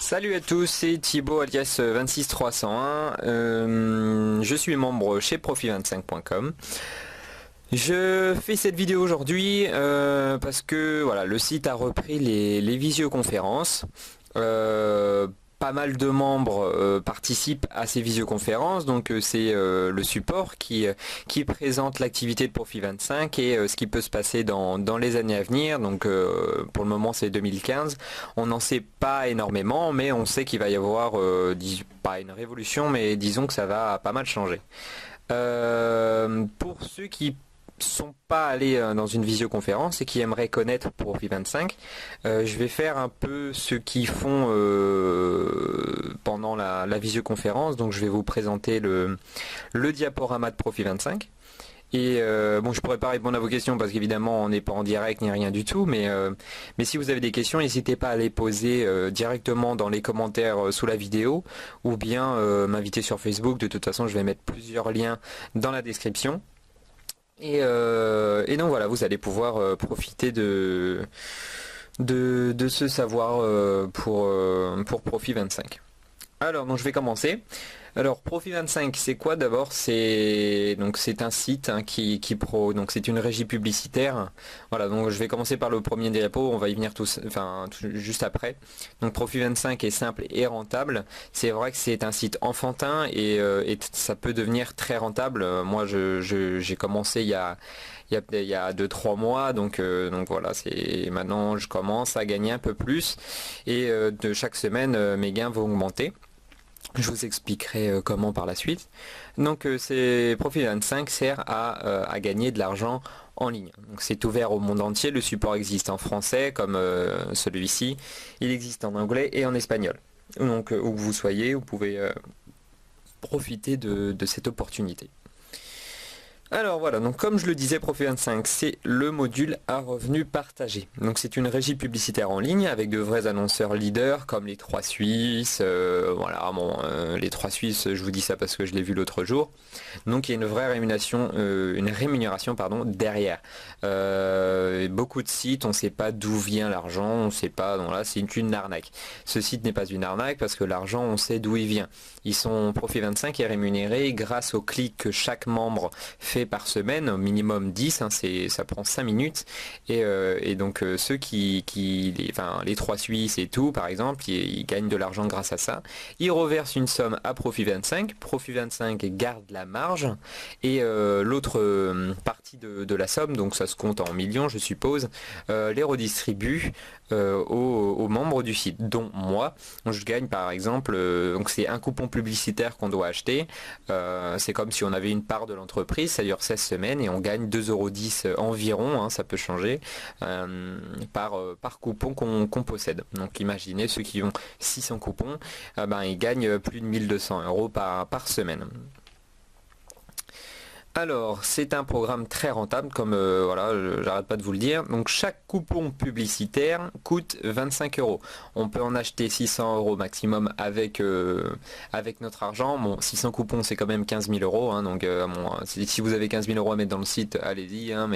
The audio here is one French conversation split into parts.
Salut à tous, c'est Thibaut alias 26301. Je suis membre chez Profit25.com. Je fais cette vidéo aujourd'hui parce que voilà, le site a repris les visioconférences. Pas mal de membres participent à ces visioconférences, donc c'est le support qui présente l'activité de Profit25 et ce qui peut se passer dans les années à venir. Donc pour le moment c'est 2015, on n'en sait pas énormément, mais on sait qu'il va y avoir, pas une révolution, mais disons que ça va pas mal changer. Pour ceux qui sont pas allés dans une visioconférence et qui aimeraient connaître Profit25, je vais faire un peu ce qu'ils font pendant la visioconférence. Donc je vais vous présenter le diaporama de Profit25. Et bon, je pourrais pas répondre à vos questions parce qu'évidemment on n'est pas en direct ni rien du tout, mais si vous avez des questions, n'hésitez pas à les poser directement dans les commentaires sous la vidéo, ou bien m'inviter sur Facebook. De toute façon, je vais mettre plusieurs liens dans la description. Et donc voilà, vous allez pouvoir profiter de ce savoir pour Profit25. Alors, donc je vais commencer. Alors, Profit25, c'est quoi d'abord? C'est un site donc c'est une régie publicitaire. Voilà, donc je vais commencer par le premier diapo, on va y venir juste après. Donc Profit25 est simple et rentable. C'est vrai que c'est un site enfantin et ça peut devenir très rentable. Moi, j'ai commencé il y a 2-3 mois, donc voilà, maintenant je commence à gagner un peu plus et de chaque semaine mes gains vont augmenter. Je vous expliquerai comment par la suite. Donc Profit25 sert à gagner de l'argent en ligne. Donc c'est ouvert au monde entier, le support existe en français comme celui-ci, il existe en anglais et en espagnol. Donc où que vous soyez, vous pouvez profiter de cette opportunité. Alors voilà, donc comme je le disais, Profit25, c'est le module à revenus partagés. Donc c'est une régie publicitaire en ligne avec de vrais annonceurs leaders comme les 3 Suisses. Voilà, bon, les 3 Suisses, je vous dis ça parce que je l'ai vu l'autre jour. Donc il y a une vraie rémunération, derrière. Beaucoup de sites, on ne sait pas d'où vient l'argent, on ne sait pas, donc là c'est une arnaque. Ce site n'est pas une arnaque parce que l'argent, on sait d'où il vient. Profit25 est rémunéré grâce aux clics que chaque membre fait par semaine, au minimum 10, ça prend 5 minutes, et donc ceux les 3 Suisses et tout, par exemple, ils gagnent de l'argent grâce à ça. Ils reversent une somme à Profit25, Profit25 garde la marge, et l'autre partie de la somme, donc ça se compte en millions je suppose, les redistribue aux membres du site, dont moi. Je gagne par exemple, donc c'est un coupon publicitaire qu'on doit acheter, c'est comme si on avait une part de l'entreprise, ça dure 16 semaines et on gagne 2,10 € environ, hein, ça peut changer, par coupon qu'on possède. Donc imaginez ceux qui ont 600 coupons, ils gagnent plus de 1200 € par semaine. Alors, c'est un programme très rentable, comme voilà, j'arrête pas de vous le dire. Donc chaque coupon publicitaire coûte 25 €. On peut en acheter 600 € maximum avec notre argent. Bon, 600 coupons, c'est quand même 15 000 €. Hein, donc si vous avez 15 000 € à mettre dans le site, allez-y. Hein,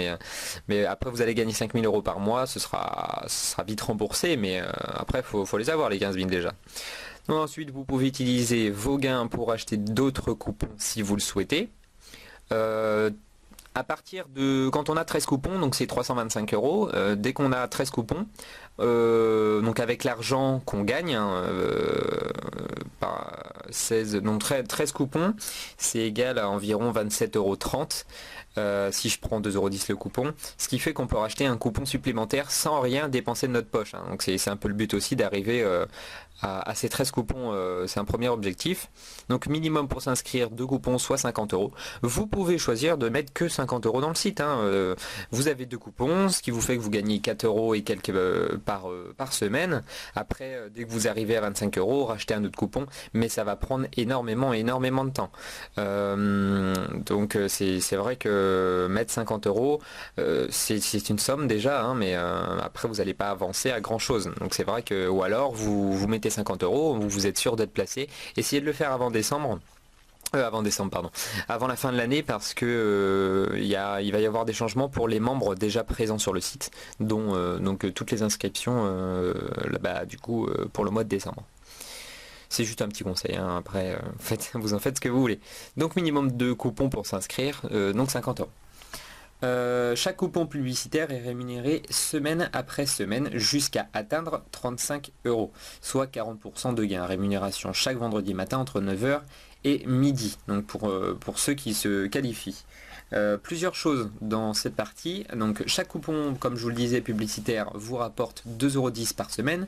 mais après, vous allez gagner 5 000 € par mois. Ce sera vite remboursé, mais après, faut les avoir, les 15 000 déjà. Donc, ensuite, vous pouvez utiliser vos gains pour acheter d'autres coupons si vous le souhaitez. À partir de quand on a 13 coupons, donc c'est 325 €, dès qu'on a 13 coupons, donc avec l'argent qu'on gagne, par 13 coupons, c'est égal à environ 27,30 €, si je prends 2,10 € le coupon, ce qui fait qu'on peut racheter un coupon supplémentaire sans rien dépenser de notre poche, hein. Donc c'est un peu le but aussi d'arriver à ces 13 coupons, c'est un premier objectif. Donc minimum pour s'inscrire, 2 coupons, soit 50 €. Vous pouvez choisir de mettre que 50 € dans le site, hein. Vous avez 2 coupons, ce qui vous fait que vous gagnez 4 € et quelques par semaine. Après, dès que vous arrivez à 25 €, rachetez un autre coupon, mais ça va prendre énormément de temps. Donc c'est vrai que mettre 50 €, c'est une somme déjà, hein, mais après vous n'allez pas avancer à grand chose. Donc c'est vrai que, ou alors vous mettez 50 €, vous êtes sûr d'être placé. Essayez de le faire avant décembre. Avant décembre, pardon. Avant la fin de l'année parce que il va y avoir des changements pour les membres déjà présents sur le site, dont toutes les inscriptions du coup pour le mois de décembre. C'est juste un petit conseil, hein. Après vous en faites ce que vous voulez. Donc minimum de coupons pour s'inscrire, donc 50 euros. Chaque coupon publicitaire est rémunéré semaine après semaine jusqu'à atteindre 35 euros, soit 40% de gain. Rémunération chaque vendredi matin entre 9h et midi, donc pour ceux qui se qualifient. Plusieurs choses dans cette partie. Donc chaque coupon, comme je vous le disais, publicitaire vous rapporte 2,10 € par semaine,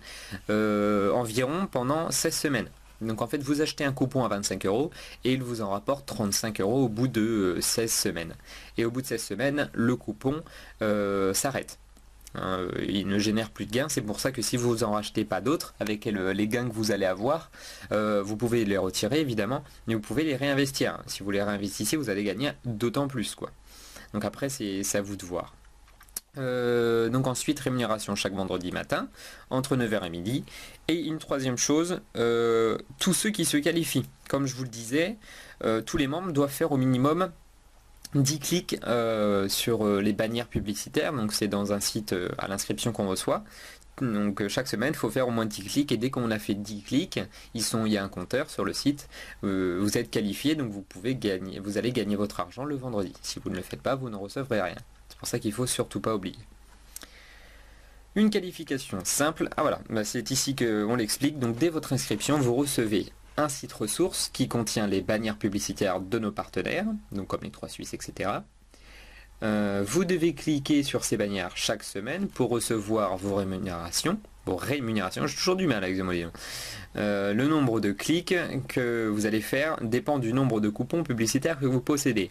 environ pendant 16 semaines. Donc en fait vous achetez un coupon à 25 euros et il vous en rapporte 35 euros au bout de 16 semaines. Et au bout de 16 semaines, le coupon s'arrête. Il ne génère plus de gains, c'est pour ça que si vous en rachetez pas d'autres, avec les gains que vous allez avoir, vous pouvez les retirer évidemment, mais vous pouvez les réinvestir. Si vous les réinvestissez, vous allez gagner d'autant plus, quoi. Donc après, c'est à vous de voir. Donc ensuite, rémunération chaque vendredi matin, entre 9h et midi. Et une troisième chose, tous ceux qui se qualifient. Comme je vous le disais, tous les membres doivent faire au minimum 10 clics sur les bannières publicitaires, donc c'est dans un site à l'inscription qu'on reçoit. Donc chaque semaine, il faut faire au moins 10 clics et dès qu'on a fait 10 clics, il y a un compteur sur le site, vous êtes qualifié, donc vous allez gagner votre argent le vendredi. Si vous ne le faites pas, vous ne recevrez rien. C'est pour ça qu'il ne faut surtout pas oublier. Une qualification simple, c'est ici qu'on l'explique. Donc dès votre inscription, vous recevez un site ressource qui contient les bannières publicitaires de nos partenaires, donc comme les 3 Suisses, etc. Vous devez cliquer sur ces bannières chaque semaine pour recevoir vos rémunérations. J'ai toujours du mal avec ce mot. Le nombre de clics que vous allez faire dépend du nombre de coupons publicitaires que vous possédez.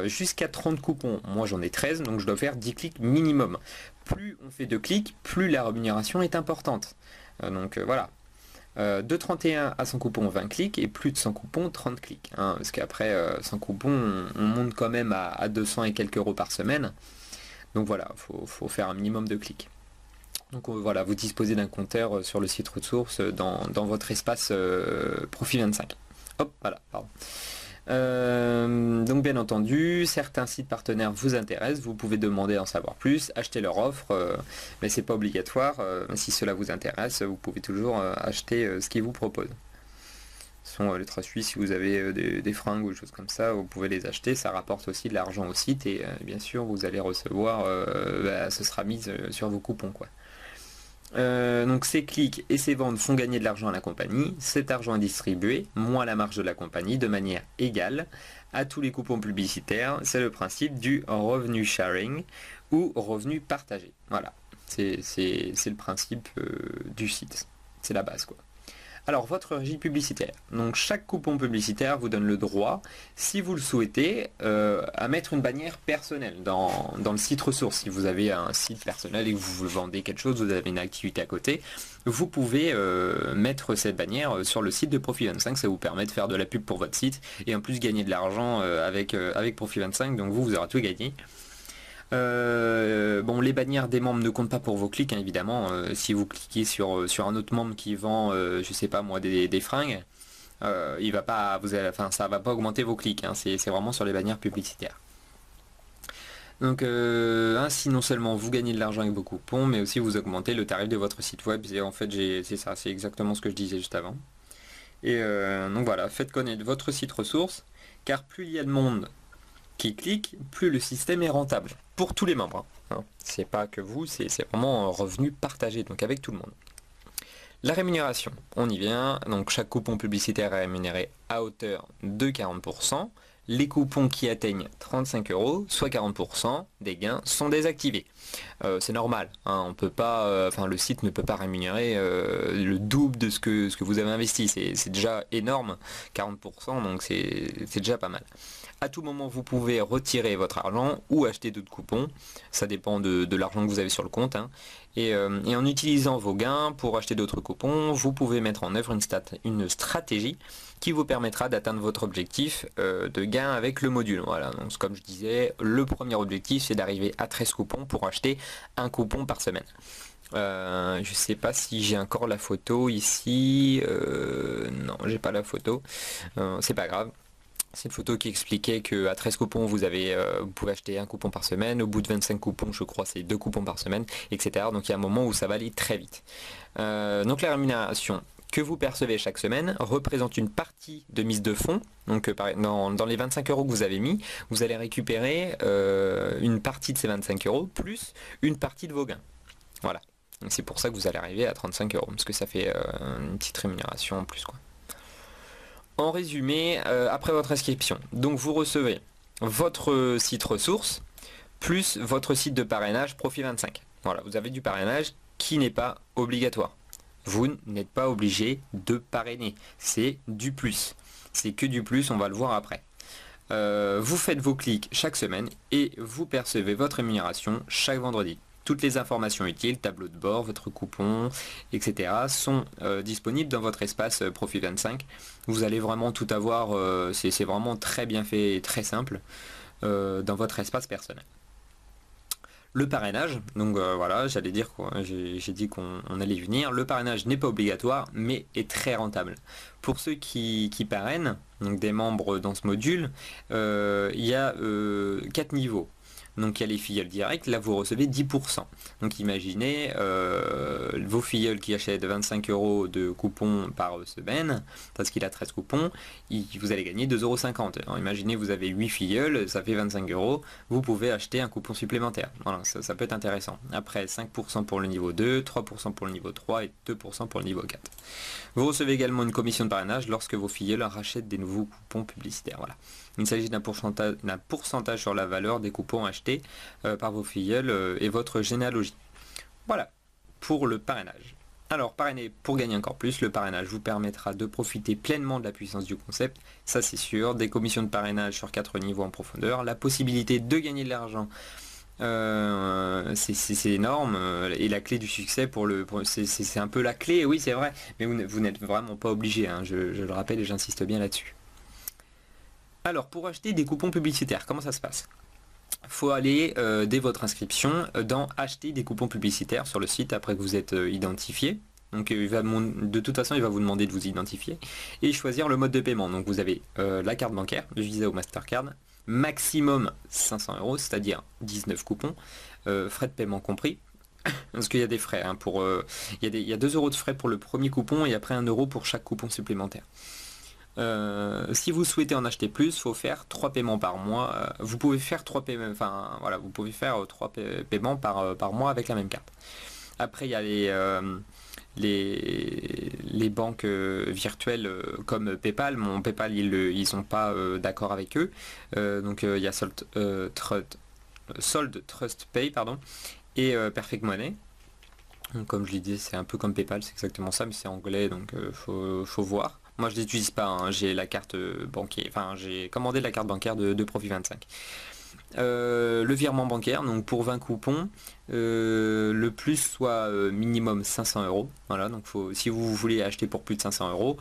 Jusqu'à 30 coupons, moi j'en ai 13, donc je dois faire 10 clics minimum. Plus on fait de clics, plus la rémunération est importante. Voilà. De 31 à 100 coupons, 20 clics, et plus de 100 coupons, 30 clics. Parce qu'après 100 coupons, on monte quand même à 200 et quelques euros par semaine. Donc voilà, faut faire un minimum de clics. Donc voilà, vous disposez d'un compteur sur le site ressource dans votre espace Profit 25. Hop, voilà, pardon. Donc bien entendu, certains sites partenaires vous intéressent, vous pouvez demander d'en savoir plus, acheter leur offre, mais c'est pas obligatoire. Si cela vous intéresse, vous pouvez toujours acheter ce qu'ils vous proposent. Ce sont les 3 Suisses, si vous avez des fringues ou des choses comme ça, vous pouvez les acheter, ça rapporte aussi de l'argent au site et bien sûr vous allez recevoir, ce sera mis sur vos coupons, quoi. Donc ces clics et ces ventes font gagner de l'argent à la compagnie. Cet argent est distribué, moins la marge de la compagnie, de manière égale à tous les coupons publicitaires. C'est le principe du revenu sharing ou revenu partagé. Voilà, c'est le principe du site. C'est la base, quoi. Alors, votre régie publicitaire. Donc, chaque coupon publicitaire vous donne le droit, si vous le souhaitez, à mettre une bannière personnelle dans le site ressource. Si vous avez un site personnel et que vous vendez quelque chose, vous avez une activité à côté, vous pouvez mettre cette bannière sur le site de Profit 25. Ça vous permet de faire de la pub pour votre site et en plus gagner de l'argent avec Profit 25. Donc, vous aurez tout gagné. Les bannières des membres ne comptent pas pour vos clics, hein, évidemment. Si vous cliquez sur un autre membre qui vend, je sais pas moi, des fringues, il va pas, ça va pas augmenter vos clics, hein, c'est vraiment sur les bannières publicitaires. Donc ainsi non seulement vous gagnez de l'argent avec vos coupons, mais aussi vous augmentez le tarif de votre site web. Et en fait c'est exactement ce que je disais juste avant. Et donc voilà, faites connaître votre site ressource, car plus il y a de monde qui clique, plus le système est rentable. Pour tous les membres. Hein. C'est pas que vous, c'est vraiment un revenu partagé, donc avec tout le monde. La rémunération, on y vient. Donc chaque coupon publicitaire est rémunéré à hauteur de 40%. Les coupons qui atteignent 35 euros, soit 40% des gains, sont désactivés. C'est normal, hein, on peut pas, le site ne peut pas rémunérer le double de ce que vous avez investi. C'est déjà énorme, 40%, donc c'est déjà pas mal. À tout moment, vous pouvez retirer votre argent ou acheter d'autres coupons. Ça dépend de l'argent que vous avez sur le compte. Hein. Et en utilisant vos gains pour acheter d'autres coupons, vous pouvez mettre en œuvre une stratégie qui vous permettra d'atteindre votre objectif de gain avec le module. Voilà, donc comme je disais, le premier objectif, c'est d'arriver à 13 coupons pour acheter un coupon par semaine. Je sais pas si j'ai encore la photo ici. Non, j'ai pas la photo. C'est pas grave. C'est une photo qui expliquait qu'à 13 coupons, vous pouvez acheter un coupon par semaine. Au bout de 25 coupons, je crois, c'est 2 coupons par semaine, etc. Donc il y a un moment où ça va aller très vite. Donc la rémunération que vous percevez chaque semaine représente une partie de mise de fonds. Donc dans les 25 euros que vous avez mis, vous allez récupérer une partie de ces 25 euros plus une partie de vos gains. Voilà. Donc c'est pour ça que vous allez arriver à 35 euros, parce que ça fait une petite rémunération en plus, quoi. En résumé, après votre inscription, donc vous recevez votre site ressources plus votre site de parrainage Profi25. Voilà, vous avez du parrainage qui n'est pas obligatoire. Vous n'êtes pas obligé de parrainer, c'est du plus. C'est que du plus, on va le voir après. Vous faites vos clics chaque semaine et vous percevez votre rémunération chaque vendredi. Toutes les informations utiles, tableau de bord, votre coupon, etc. sont disponibles dans votre espace Profi25. Vous allez vraiment tout avoir, c'est vraiment très bien fait et très simple dans votre espace personnel. Le parrainage, donc voilà, j'allais dire quoi, j'ai dit qu'on allait y venir. Le parrainage n'est pas obligatoire, mais est très rentable. Pour ceux qui parrainent, donc des membres dans ce module, il y a 4 niveaux. Donc il y a les filleuls directs, là vous recevez 10%. Donc imaginez vos filleuls qui achètent 25 euros de coupons par semaine, parce qu'il a 13 coupons, vous allez gagner 2,50 €. Alors imaginez vous avez 8 filleuls, ça fait 25 euros, vous pouvez acheter un coupon supplémentaire. Voilà, ça peut être intéressant. Après 5% pour le niveau 2, 3% pour le niveau 3 et 2% pour le niveau 4. Vous recevez également une commission de parrainage lorsque vos filleuls rachètent des nouveaux coupons publicitaires. Voilà. Il s'agit d'un pourcentage sur la valeur des coupons achetés par vos filleuls et votre généalogie. Voilà pour le parrainage. Alors parrainer pour gagner encore plus, le parrainage vous permettra de profiter pleinement de la puissance du concept, ça c'est sûr, des commissions de parrainage sur 4 niveaux en profondeur, la possibilité de gagner de l'argent. C'est énorme et la clé du succès c'est un peu la clé, oui c'est vrai, mais vous n'êtes vraiment pas obligé, hein, je le rappelle et j'insiste bien là-dessus. Alors pour acheter des coupons publicitaires, comment ça se passe? Il faut aller dès votre inscription dans acheter des coupons publicitaires sur le site après que vous êtes identifié. Donc de toute façon il va vous demander de vous identifier et choisir le mode de paiement. Donc vous avez la carte bancaire, le Visa ou Mastercard, maximum 500 euros, c'est-à-dire 19 coupons, frais de paiement compris. Parce qu'il y a des frais, hein, il y a 2 euros de frais pour le premier coupon et après 1 euro pour chaque coupon supplémentaire. Si vous souhaitez en acheter plus, il faut faire 3 paiements par mois. Vous pouvez faire 3 paiements, enfin voilà, vous pouvez faire 3 paiements par mois avec la même carte. Après il y a les banques virtuelles comme PayPal. Mon PayPal ils sont pas d'accord avec eux. Donc il y a Sold Trust Pay pardon, et Perfect Money. Donc, comme je l'ai dit, c'est un peu comme PayPal, c'est exactement ça, mais c'est anglais, donc faut voir. Moi je l'utilise pas, hein, j'ai la carte bancaire, enfin j'ai commandé la carte bancaire de Profi25. Le virement bancaire, donc pour 20 coupons, le plus soit minimum 500 euros. Voilà, donc si vous voulez acheter pour plus de 500 euros,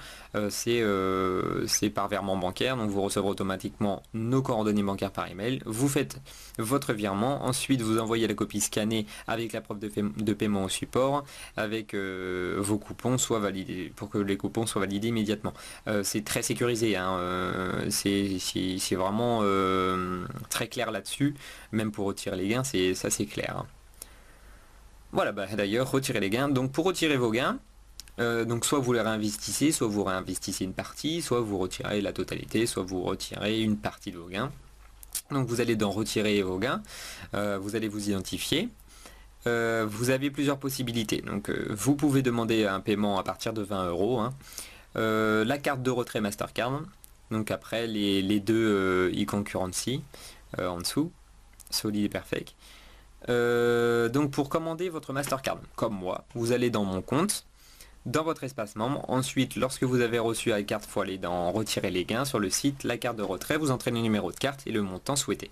c'est par virement bancaire. Donc vous recevrez automatiquement nos coordonnées bancaires par email. Vous faites votre virement, ensuite vous envoyez la copie scannée avec la preuve de paiement au support, avec vos coupons soient validés, pour que les coupons soient validés immédiatement. C'est très sécurisé, hein, c'est vraiment très clair là-dessus, même pour retirer les gains, c'est clair, hein. Voilà, bah, d'ailleurs, retirer les gains. Donc pour retirer vos gains, donc soit vous les réinvestissez, soit vous réinvestissez une partie, soit vous retirez la totalité, soit vous retirez une partie de vos gains. Donc vous allez dans retirer vos gains, vous allez vous identifier. Vous avez plusieurs possibilités. Donc vous pouvez demander un paiement à partir de 20 euros, hein. La carte de retrait Mastercard. Donc après les deux e-concurrency en dessous, Solid et Perfect. Donc pour commander votre Mastercard, comme moi, vous allez dans mon compte, dans votre espace membre. Ensuite, lorsque vous avez reçu la carte, il faut aller dans retirer les gains sur le site, la carte de retrait, vous entrez le numéro de carte et le montant souhaité.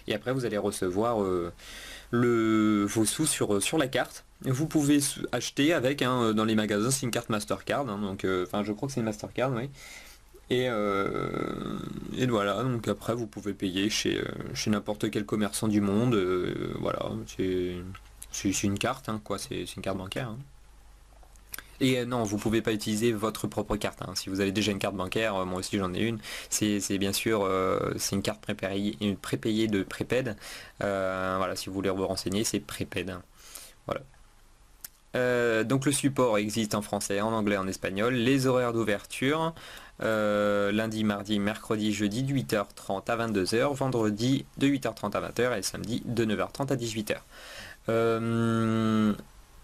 Et après vous allez recevoir vos sous sur la carte. Vous pouvez acheter avec, dans les magasins, c'est une carte Mastercard, hein, donc je crois que c'est une Mastercard, oui. Et voilà, donc après vous pouvez payer chez n'importe quel commerçant du monde, voilà, c'est une carte, hein, quoi, c'est une carte bancaire, hein. Et non, vous pouvez pas utiliser votre propre carte, hein. Si vous avez déjà une carte bancaire, moi aussi j'en ai une, c'est bien sûr c'est une carte prépayée de Preped. Voilà, si vous voulez vous renseigner, c'est Preped, hein. Voilà. Donc le support existe en français, en anglais, en espagnol. Les horaires d'ouverture, lundi, mardi, mercredi, jeudi de 8h30 à 22h, vendredi de 8h30 à 20h et samedi de 9h30 à 18h.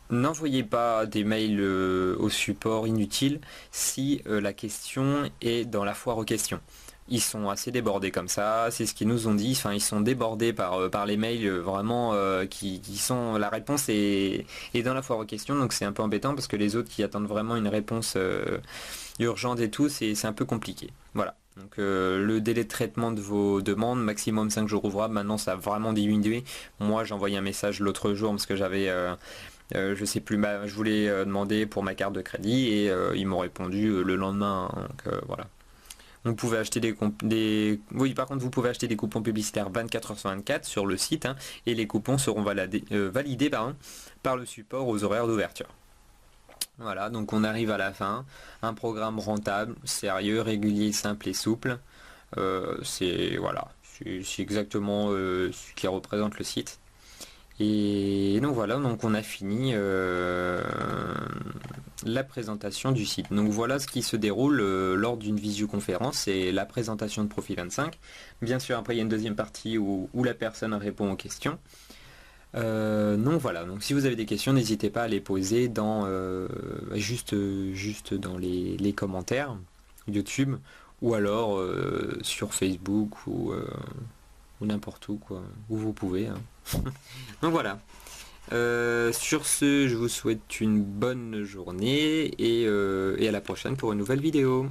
N'envoyez pas des mails au support inutiles si la question est dans la foire aux questions. Ils sont assez débordés comme ça, c'est ce qu'ils nous ont dit, enfin ils sont débordés par les mails vraiment qui sont... La réponse est dans la foire aux questions, donc c'est un peu embêtant parce que les autres qui attendent vraiment une réponse urgente et tout, c'est un peu compliqué. Voilà. Donc le délai de traitement de vos demandes, maximum 5 jours ouvrables, maintenant ça a vraiment diminué. Moi j'ai envoyé un message l'autre jour parce que j'avais... je sais plus, je voulais demander pour ma carte de crédit et ils m'ont répondu le lendemain, hein, donc voilà. Vous pouvez acheter Oui, par contre, vous pouvez acheter des coupons publicitaires 24h/24 sur le site, hein, et les coupons seront validés par le support aux horaires d'ouverture. Voilà, donc on arrive à la fin. Un programme rentable, sérieux, régulier, simple et souple. Voilà, c'est exactement ce qui représente le site. Et donc voilà, donc on a fini la présentation du site. Donc voilà ce qui se déroule lors d'une visioconférence, c'est la présentation de Profi25. Bien sûr, après il y a une deuxième partie où la personne répond aux questions. Donc voilà, donc si vous avez des questions, n'hésitez pas à les poser juste dans les commentaires YouTube, ou alors sur Facebook ou n'importe où, quoi, où vous pouvez, hein. Donc voilà. Sur ce, je vous souhaite une bonne journée et à la prochaine pour une nouvelle vidéo.